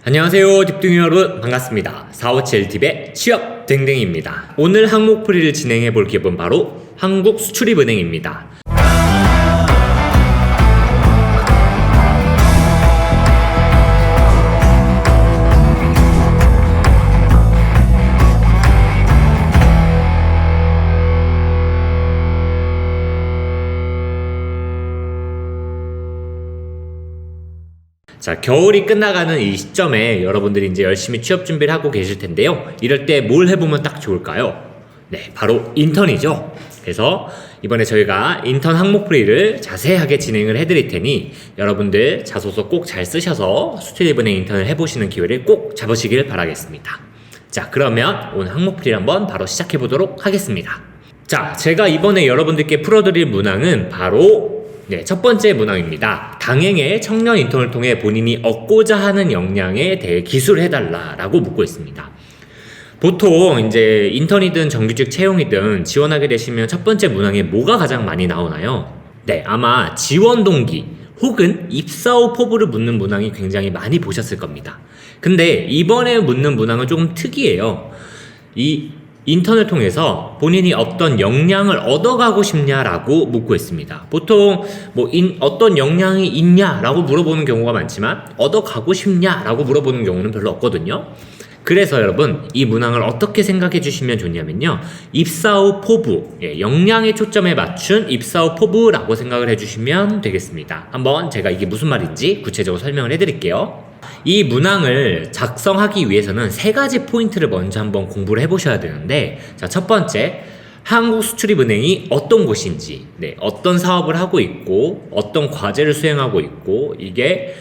안녕하세요 딥둥이 여러분, 반갑습니다. 457팁의 취업 댕댕이입니다. 오늘 항목풀이를 진행해 볼 기업은 바로 한국수출입은행입니다. 자, 겨울이 끝나가는 이 시점에 여러분들이 이제 열심히 취업 준비를 하고 계실 텐데요. 이럴 때 뭘 해보면 딱 좋을까요? 네, 바로 인턴이죠. 그래서 이번에 저희가 인턴 항목풀이를 자세하게 진행을 해드릴 테니 여러분들 자소서 꼭 잘 쓰셔서 수출입은행 인턴을 해보시는 기회를 꼭 잡으시길 바라겠습니다. 자, 그러면 오늘 항목풀이를 한번 바로 시작해보도록 하겠습니다. 자, 제가 이번에 여러분들께 풀어드릴 문항은 바로 첫 번째 문항입니다. 당행의 청년 인턴을 통해 본인이 얻고자 하는 역량에 대해 기술을 해달라라고 묻고 있습니다. 보통 이제 인턴이든 정규직 채용이든 지원하게 되시면 첫 번째 문항에 뭐가 가장 많이 나오나요? 네, 아마 지원 동기 혹은 입사 후 포부를 묻는 문항이 굉장히 많이 보셨을 겁니다. 근데 이번에 묻는 문항은 조금 특이해요. 이 인턴을 통해서 본인이 어떤 역량을 얻어가고 싶냐라고 묻고 있습니다. 보통 어떤 역량이 있냐라고 물어보는 경우가 많지만 얻어가고 싶냐라고 물어보는 경우는 별로 없거든요. 그래서 여러분, 이 문항을 어떻게 생각해 주시면 좋냐면요, 입사 후 포부, 역량의 초점에 맞춘 입사 후 포부라고 생각을 해주시면 되겠습니다. 한번 제가 이게 무슨 말인지 구체적으로 설명을 해드릴게요. 이 문항을 작성하기 위해서는 세 가지 포인트를 먼저 한번 공부를 해보셔야 되는데, 자, 첫 번째, 한국수출입은행이 어떤 곳인지, 어떤 사업을 하고 있고 어떤 과제를 수행하고 있고 이게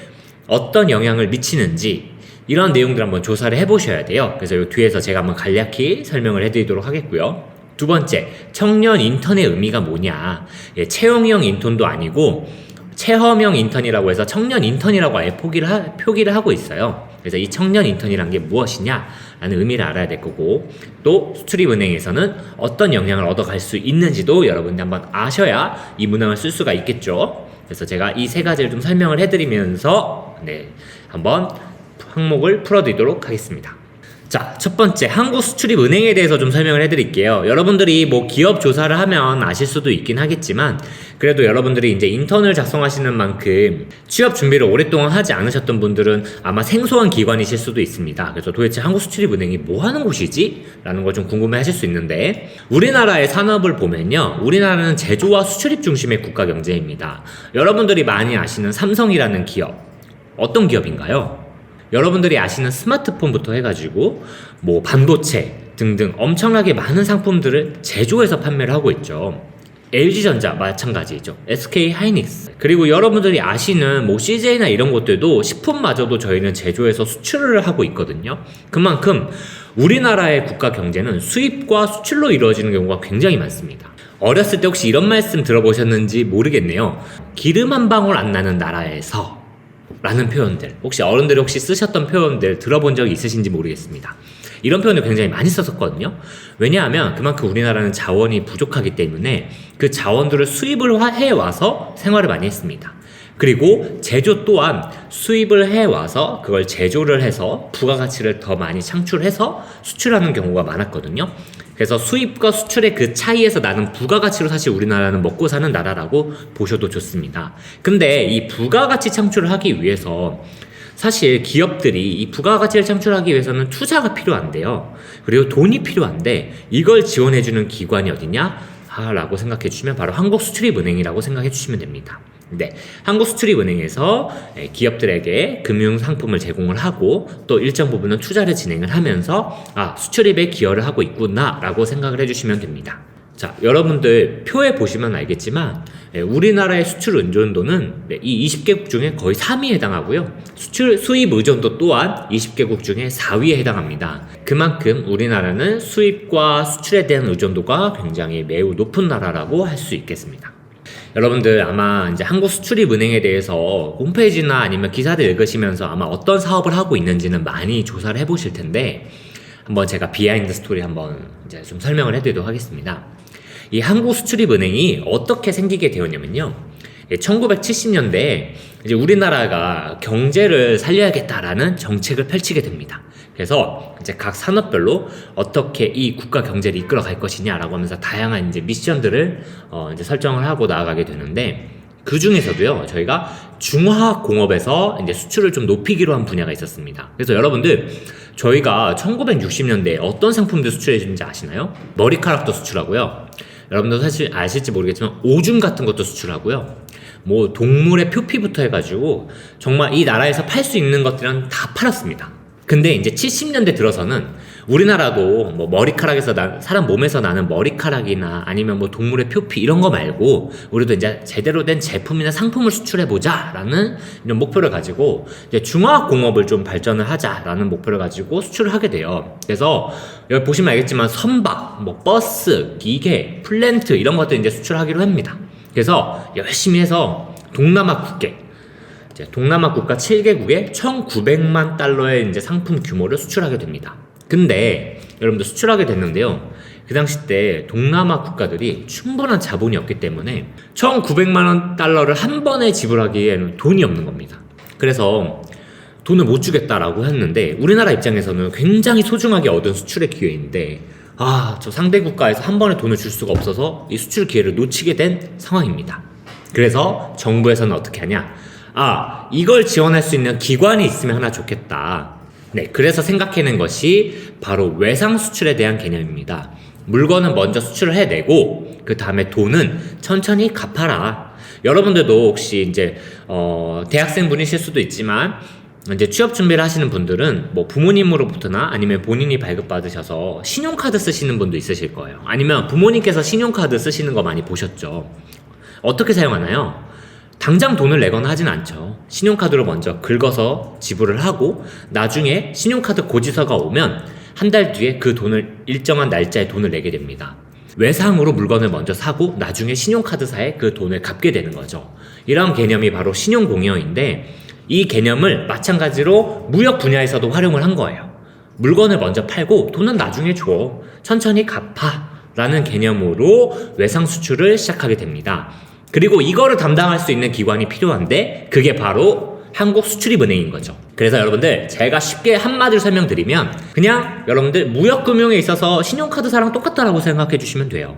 어떤 영향을 미치는지, 이런 내용들 한번 조사를 해보셔야 돼요. 그래서 이 뒤에서 제가 한번 간략히 설명을 해드리도록 하겠고요. 두 번째, 청년 인턴의 의미가 뭐냐. 채용형 인턴도 아니고 체험형 인턴이라고 해서 청년 인턴이라고 아예 표기를 하고 있어요. 그래서 이 청년 인턴이란 게 무엇이냐 라는 의미를 알아야 될 거고, 또 수출입은행에서는 어떤 역량을 얻어갈 수 있는지도 여러분들 한번 아셔야 이 문항을 쓸 수가 있겠죠. 그래서 제가 이 세 가지를 좀 설명을 해드리면서 한번 항목을 풀어드리도록 하겠습니다. 자, 첫 번째, 한국수출입은행에 대해서 좀 설명을 해드릴게요. 여러분들이 기업 조사를 하면 아실 수도 있긴 하겠지만, 그래도 여러분들이 이제 인턴을 작성하시는 만큼 취업 준비를 오랫동안 하지 않으셨던 분들은 아마 생소한 기관이실 수도 있습니다. 그래서 도대체 한국수출입은행이 뭐 하는 곳이지? 라는 걸 좀 궁금해 하실 수 있는데, 우리나라의 산업을 보면요, 우리나라는 제조와 수출입 중심의 국가 경제입니다. 여러분들이 많이 아시는 삼성이라는 기업, 어떤 기업인가요? 여러분들이 아시는 스마트폰부터 해가지고 반도체 등등 엄청나게 많은 상품들을 제조해서 판매를 하고 있죠. LG전자 마찬가지죠. SK하이닉스. 그리고 여러분들이 아시는 CJ나 이런 것들도 식품마저도 저희는 제조해서 수출을 하고 있거든요. 그만큼 우리나라의 국가 경제는 수입과 수출로 이루어지는 경우가 굉장히 많습니다. 어렸을 때 혹시 이런 말씀 들어보셨는지 모르겠네요. 기름 한 방울 안 나는 나라에서 라는 표현들, 혹시 어른들이 혹시 쓰셨던 표현들 들어본 적이 있으신지 모르겠습니다. 이런 표현을 굉장히 많이 썼었거든요. 왜냐하면 그만큼 우리나라는 자원이 부족하기 때문에 그 자원들을 수입을 해와서 생활을 많이 했습니다. 그리고 제조 또한 수입을 해와서 그걸 제조를 해서 부가가치를 더 많이 창출해서 수출하는 경우가 많았거든요. 그래서 수입과 수출의 그 차이에서 나는 부가가치로 사실 우리나라는 먹고 사는 나라라고 보셔도 좋습니다. 근데 이 부가가치 창출을 하기 위해서 사실 기업들이 이 부가가치를 창출하기 위해서는 투자가 필요한데요. 그리고 돈이 필요한데 이걸 지원해주는 기관이 어디냐? 라고 생각해 주시면 바로 한국수출입은행이라고 생각해 주시면 됩니다. 한국수출입은행에서 기업들에게 금융상품을 제공을 하고 또 일정 부분은 투자를 진행을 하면서 수출입에 기여를 하고 있구나 라고 생각을 해주시면 됩니다. 자, 여러분들 표에 보시면 알겠지만 우리나라의 수출 의존도는 이 20개국 중에 거의 3위에 해당하고요. 수입 의존도 또한 20개국 중에 4위에 해당합니다. 그만큼 우리나라는 수입과 수출에 대한 의존도가 굉장히 매우 높은 나라라고 할 수 있겠습니다. 여러분들 아마 이제 한국수출입은행에 대해서 홈페이지나 아니면 기사들 읽으시면서 아마 어떤 사업을 하고 있는지는 많이 조사를 해보실 텐데, 한번 제가 비하인드 스토리 한번 이제 좀 설명을 해드리도록 하겠습니다. 이 한국수출입은행이 어떻게 생기게 되었냐면요, 1970년대에 이제 우리나라가 경제를 살려야겠다라는 정책을 펼치게 됩니다. 그래서 이제 각 산업별로 어떻게 이 국가 경제를 이끌어 갈 것이냐라고 하면서 다양한 이제 미션들을 이제 설정을 하고 나아가게 되는데, 그 중에서도요, 저희가 중화학 공업에서 이제 수출을 좀 높이기로 한 분야가 있었습니다. 그래서 여러분들, 저희가 1960년대에 어떤 상품들 수출해주는지 아시나요? 머리카락도 수출하고요. 여러분들 사실 아실지 모르겠지만 오줌 같은 것도 수출하고요. 뭐 동물의 표피부터 해가지고 정말 이 나라에서 팔 수 있는 것들은 다 팔았습니다. 근데 이제 70년대 들어서는 우리나라도 뭐 머리카락에서 사람 몸에서 나는 머리카락이나 아니면 뭐 동물의 표피 이런 거 말고 우리도 이제 제대로 된 제품이나 상품을 수출해보자 라는 이런 목표를 가지고 이제 중화학 공업을 좀 발전을 하자 라는 목표를 가지고 수출을 하게 돼요. 그래서 여기 보시면 알겠지만 선박, 뭐 버스, 기계, 플랜트 이런 것들 이제 수출하기로 합니다. 그래서 열심히 해서 동남아 국가 7개국에 1,900만 달러의 이제 상품 규모를 수출하게 됩니다. 근데 여러분들 수출하게 됐는데요, 그 당시 때 동남아 국가들이 충분한 자본이 없기 때문에 1,900만 원 달러를 한 번에 지불하기에는 돈이 없는 겁니다. 그래서 돈을 못 주겠다라고 했는데, 우리나라 입장에서는 굉장히 소중하게 얻은 수출의 기회인데 저 상대 국가에서 한 번에 돈을 줄 수가 없어서 이 수출 기회를 놓치게 된 상황입니다. 그래서 정부에서는 어떻게 하냐, 이걸 지원할 수 있는 기관이 있으면 하나 좋겠다. 네, 그래서 생각해낸 것이 바로 외상 수출에 대한 개념입니다. 물건은 먼저 수출을 해내고 그 다음에 돈은 천천히 갚아라. 여러분들도 혹시 이제 대학생분이실 수도 있지만 이제 취업 준비를 하시는 분들은 뭐 부모님으로부터나 아니면 본인이 발급받으셔서 신용카드 쓰시는 분도 있으실 거예요. 아니면 부모님께서 신용카드 쓰시는 거 많이 보셨죠. 어떻게 사용하나요? 당장 돈을 내거나 하진 않죠. 신용카드로 먼저 긁어서 지불을 하고 나중에 신용카드 고지서가 오면 한 달 뒤에 그 돈을 일정한 날짜에 돈을 내게 됩니다. 외상으로 물건을 먼저 사고 나중에 신용카드사에 그 돈을 갚게 되는 거죠. 이런 개념이 바로 신용공여인데, 이 개념을 마찬가지로 무역 분야에서도 활용을 한 거예요. 물건을 먼저 팔고 돈은 나중에 줘. 천천히 갚아. 라는 개념으로 외상 수출을 시작하게 됩니다. 그리고 이거를 담당할 수 있는 기관이 필요한데 그게 바로 한국수출입은행인 거죠. 그래서 여러분들, 제가 쉽게 한마디로 설명드리면 그냥 여러분들 무역금융에 있어서 신용카드사랑 똑같다라고 생각해 주시면 돼요.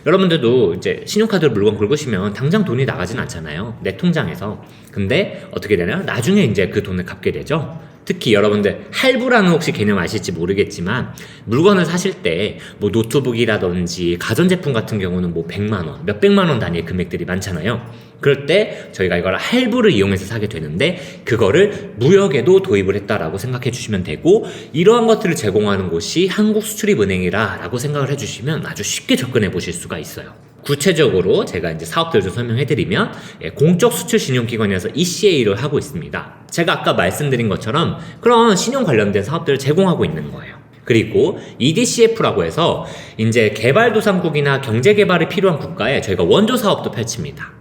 여러분들도 이제 신용카드로 물건 긁으시면 당장 돈이 나가진 않잖아요, 내 통장에서. 근데 어떻게 되나요? 나중에 이제 그 돈을 갚게 되죠. 특히 여러분들 할부라는 혹시 개념 아실지 모르겠지만, 물건을 사실 때 뭐 노트북이라든지 가전제품 같은 경우는 뭐 100만원, 몇백만원 단위의 금액들이 많잖아요. 그럴 때 저희가 이걸 할부를 이용해서 사게 되는데, 그거를 무역에도 도입을 했다라고 생각해 주시면 되고, 이러한 것들을 제공하는 곳이 한국수출입은행이라고 생각을 해주시면 아주 쉽게 접근해 보실 수가 있어요. 구체적으로 제가 이제 사업들을 좀 설명해드리면, 공적 수출 신용기관이라서 ECA를 하고 있습니다. 제가 아까 말씀드린 것처럼 그런 신용 관련된 사업들을 제공하고 있는 거예요. 그리고 EDCF라고 해서 이제 개발도상국이나 경제개발이 필요한 국가에 저희가 원조 사업도 펼칩니다.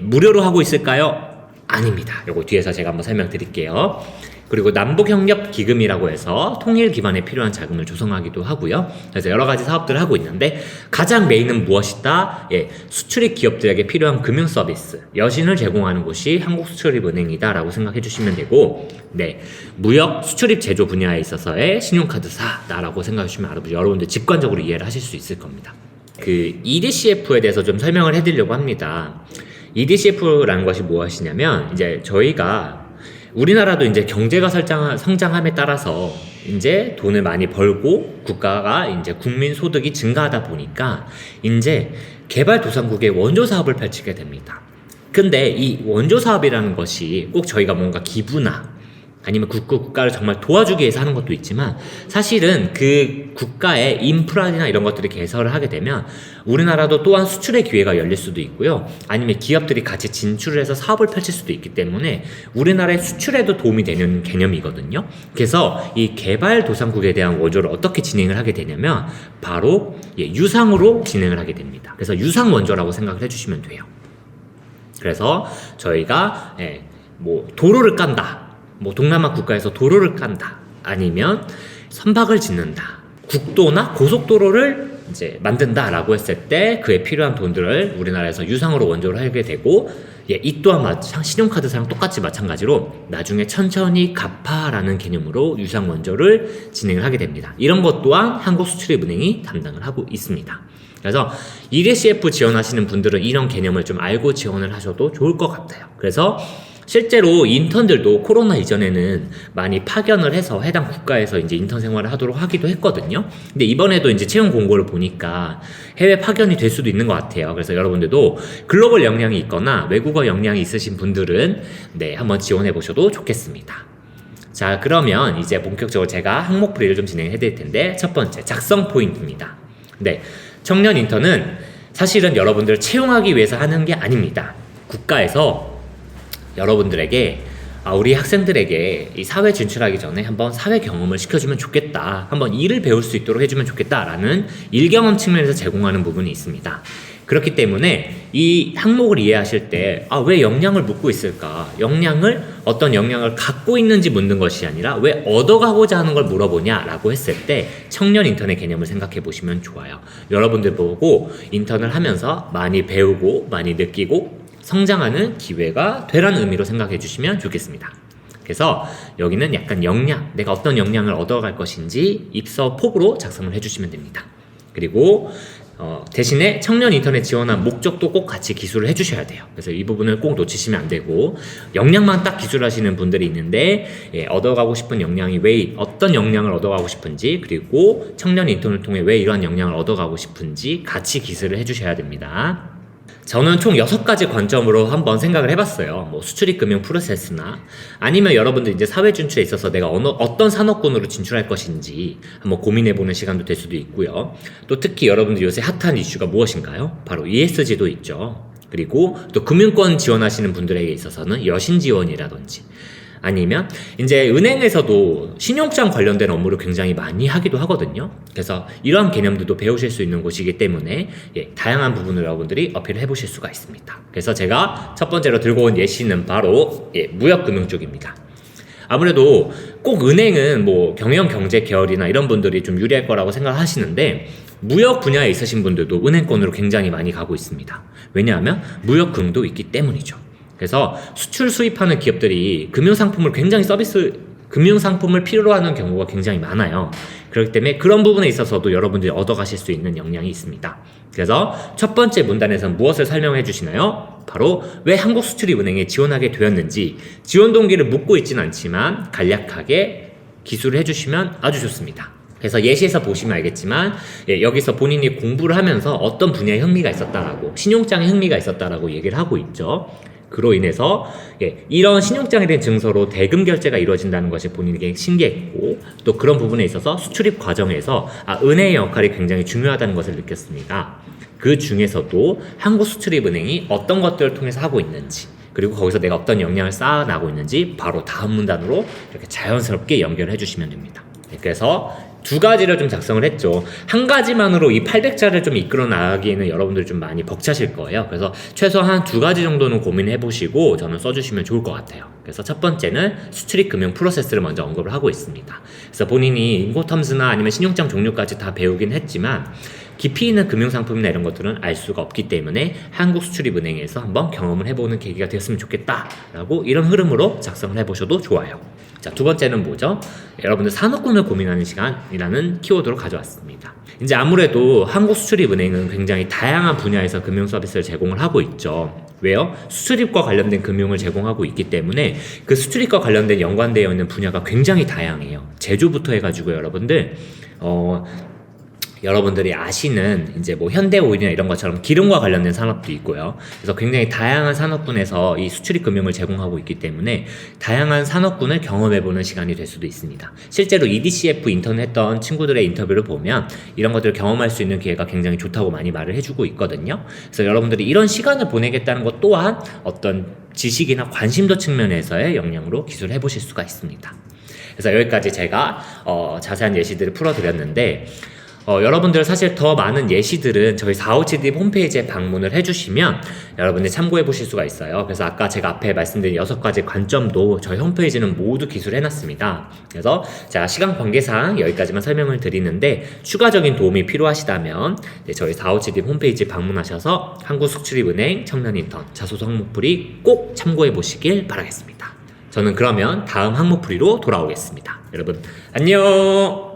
무료로 하고 있을까요? 아닙니다. 요거 뒤에서 제가 한번 설명드릴게요. 그리고 남북협력기금이라고 해서 통일 기반에 필요한 자금을 조성하기도 하고요. 그래서 여러 가지 사업들을 하고 있는데, 가장 메인은 무엇이다? 수출입 기업들에게 필요한 금융 서비스, 여신을 제공하는 곳이 한국수출입은행이다라고 생각해 주시면 되고, 무역, 수출입 제조 분야에 있어서의 신용카드사다라고 생각해 주시면 여러분들 직관적으로 이해를 하실 수 있을 겁니다. 그 EDCF에 대해서 좀 설명을 해드리려고 합니다. EDCF라는 것이 무엇이냐면, 이제 저희가 우리나라도 이제 경제가 성장함에 따라서 이제 돈을 많이 벌고 국가가 이제 국민 소득이 증가하다 보니까 이제 개발도상국의 원조 사업을 펼치게 됩니다. 근데 이 원조 사업이라는 것이 꼭 저희가 뭔가 기부나 아니면 국가를 정말 도와주기 위해서 하는 것도 있지만, 사실은 그 국가의 인프라나 이런 것들을 개설을 하게 되면 우리나라도 또한 수출의 기회가 열릴 수도 있고요, 아니면 기업들이 같이 진출을 해서 사업을 펼칠 수도 있기 때문에 우리나라의 수출에도 도움이 되는 개념이거든요. 그래서 이 개발도상국에 대한 원조를 어떻게 진행을 하게 되냐면 바로 유상으로 진행을 하게 됩니다. 그래서 유상원조라고 생각을 해주시면 돼요. 그래서 저희가 뭐 도로를 깐다, 뭐 동남아 국가에서 도로를 깐다, 아니면 선박을 짓는다, 국도나 고속도로를 이제 만든다라고 했을 때 그에 필요한 돈들을 우리나라에서 유상으로 원조를 하게 되고 이 또한 신용카드사랑 똑같이 마찬가지로 나중에 천천히 갚아라는 개념으로 유상 원조를 진행을 하게 됩니다. 이런 것 또한 한국수출입은행이 담당을 하고 있습니다. 그래서 EDCF 지원하시는 분들은 이런 개념을 좀 알고 지원을 하셔도 좋을 것 같아요. 그래서 실제로 인턴들도 코로나 이전에는 많이 파견을 해서 해당 국가에서 이제 인턴 생활을 하도록 하기도 했거든요. 근데 이번에도 이제 채용 공고를 보니까 해외 파견이 될 수도 있는 것 같아요. 그래서 여러분들도 글로벌 역량이 있거나 외국어 역량이 있으신 분들은 한번 지원해 보셔도 좋겠습니다. 자, 그러면 이제 본격적으로 제가 항목풀이를 좀 진행해 드릴 텐데, 첫 번째 작성 포인트입니다. 청년 인턴은 사실은 여러분들을 채용하기 위해서 하는 게 아닙니다. 국가에서 여러분들에게 우리 학생들에게 이 사회 진출하기 전에 한번 사회 경험을 시켜주면 좋겠다, 한번 일을 배울 수 있도록 해주면 좋겠다라는 일 경험 측면에서 제공하는 부분이 있습니다. 그렇기 때문에 이 항목을 이해하실 때 왜 역량을 묻고 있을까? 어떤 역량을 갖고 있는지 묻는 것이 아니라 왜 얻어가고자 하는 걸 물어보냐라고 했을 때 청년 인턴의 개념을 생각해 보시면 좋아요. 여러분들 보고 인턴을 하면서 많이 배우고 많이 느끼고 성장하는 기회가 되라는 의미로 생각해 주시면 좋겠습니다. 그래서 여기는 약간 역량, 내가 어떤 역량을 얻어갈 것인지 입서 폭으로 작성을 해주시면 됩니다. 그리고 대신에 청년 인턴에 지원한 목적도 꼭 같이 기술을 해주셔야 돼요. 그래서 이 부분을 꼭 놓치시면 안 되고, 역량만 딱 기술하시는 분들이 있는데 얻어가고 싶은 역량이 어떤 역량을 얻어가고 싶은지, 그리고 청년 인턴을 통해 왜 이러한 역량을 얻어가고 싶은지 같이 기술을 해주셔야 됩니다. 저는 총 6가지 관점으로 한번 생각을 해봤어요. 수출입 금융 프로세스나 아니면 여러분들 이제 사회 진출에 있어서 내가 어떤 산업군으로 진출할 것인지 한번 고민해보는 시간도 될 수도 있고요. 또 특히 여러분들 요새 핫한 이슈가 무엇인가요? 바로 ESG도 있죠. 그리고 또 금융권 지원하시는 분들에게 있어서는 여신 지원이라든지, 아니면 이제 은행에서도 신용장 관련된 업무를 굉장히 많이 하기도 하거든요. 그래서 이러한 개념들도 배우실 수 있는 곳이기 때문에 다양한 부분을 여러분들이 어필을 해보실 수가 있습니다. 그래서 제가 첫 번째로 들고 온 예시는 바로 무역금융 쪽입니다. 아무래도 꼭 은행은 경영 경제 계열이나 이런 분들이 좀 유리할 거라고 생각하시는데, 무역 분야에 있으신 분들도 은행권으로 굉장히 많이 가고 있습니다. 왜냐하면 무역금도 있기 때문이죠. 그래서 수출 수입하는 기업들이 금융상품을 필요로 하는 경우가 굉장히 많아요. 그렇기 때문에 그런 부분에 있어서도 여러분들이 얻어가실 수 있는 역량이 있습니다. 그래서 첫 번째 문단에서는 무엇을 설명해 주시나요? 바로 왜 한국수출입은행에 지원하게 되었는지, 지원 동기를 묻고 있지는 않지만 간략하게 기술을 해주시면 아주 좋습니다. 그래서 예시에서 보시면 알겠지만 여기서 본인이 공부를 하면서 어떤 분야에 흥미가 있었다라고, 신용장에 흥미가 있었다라고 얘기를 하고 있죠. 그로 인해서 이런 신용장에 대한 증서로 대금 결제가 이루어진다는 것이 본인에게 신기했고, 또 그런 부분에 있어서 수출입 과정에서 은행의 역할이 굉장히 중요하다는 것을 느꼈습니다. 그 중에서도 한국수출입은행이 어떤 것들을 통해서 하고 있는지, 그리고 거기서 내가 어떤 역량을 쌓아나가고 있는지 바로 다음 문단으로 이렇게 자연스럽게 연결해 주시면 됩니다. 그래서 2가지를 좀 작성을 했죠. 한 가지만으로 이 800자를 좀 이끌어 나가기에는 여러분들이 좀 많이 벅차실 거예요. 그래서 최소한 2가지 정도는 고민해 보시고 저는 써주시면 좋을 것 같아요. 그래서 첫 번째는 수출입 금융 프로세스를 먼저 언급을 하고 있습니다. 그래서 본인이 인고텀스나 아니면 신용장 종류까지 다 배우긴 했지만 깊이 있는 금융상품이나 이런 것들은 알 수가 없기 때문에 한국수출입은행에서 한번 경험을 해보는 계기가 되었으면 좋겠다라고, 이런 흐름으로 작성을 해보셔도 좋아요. 자, 2번째는 뭐죠? 여러분들 산업군을 고민하는 시간이라는 키워드로 가져왔습니다. 이제 아무래도 한국수출입은행은 굉장히 다양한 분야에서 금융 서비스를 제공을 하고 있죠. 왜요? 수출입과 관련된 금융을 제공하고 있기 때문에 그 수출입과 관련된 연관되어 있는 분야가 굉장히 다양해요. 제조부터 해가지고 여러분들이 아시는 이제 현대오일이나 이런 것처럼 기름과 관련된 산업도 있고요. 그래서 굉장히 다양한 산업군에서 이 수출입 금융을 제공하고 있기 때문에 다양한 산업군을 경험해보는 시간이 될 수도 있습니다. 실제로 EDCF 인턴 했던 친구들의 인터뷰를 보면 이런 것들을 경험할 수 있는 기회가 굉장히 좋다고 많이 말을 해주고 있거든요. 그래서 여러분들이 이런 시간을 보내겠다는 것 또한 어떤 지식이나 관심도 측면에서의 역량으로 기술을 해보실 수가 있습니다. 그래서 여기까지 제가 자세한 예시들을 풀어드렸는데, 여러분들 사실 더 많은 예시들은 저희 457D 홈페이지에 방문을 해주시면 여러분들 참고해 보실 수가 있어요. 그래서 아까 제가 앞에 말씀드린 6가지 관점도 저희 홈페이지는 모두 기술해놨습니다. 그래서 제가 시간 관계상 여기까지만 설명을 드리는데 추가적인 도움이 필요하시다면 저희 457D 홈페이지 방문하셔서 한국수출입은행 청년인턴 자소서 항목풀이 꼭 참고해 보시길 바라겠습니다. 저는 그러면 다음 항목풀이로 돌아오겠습니다. 여러분 안녕.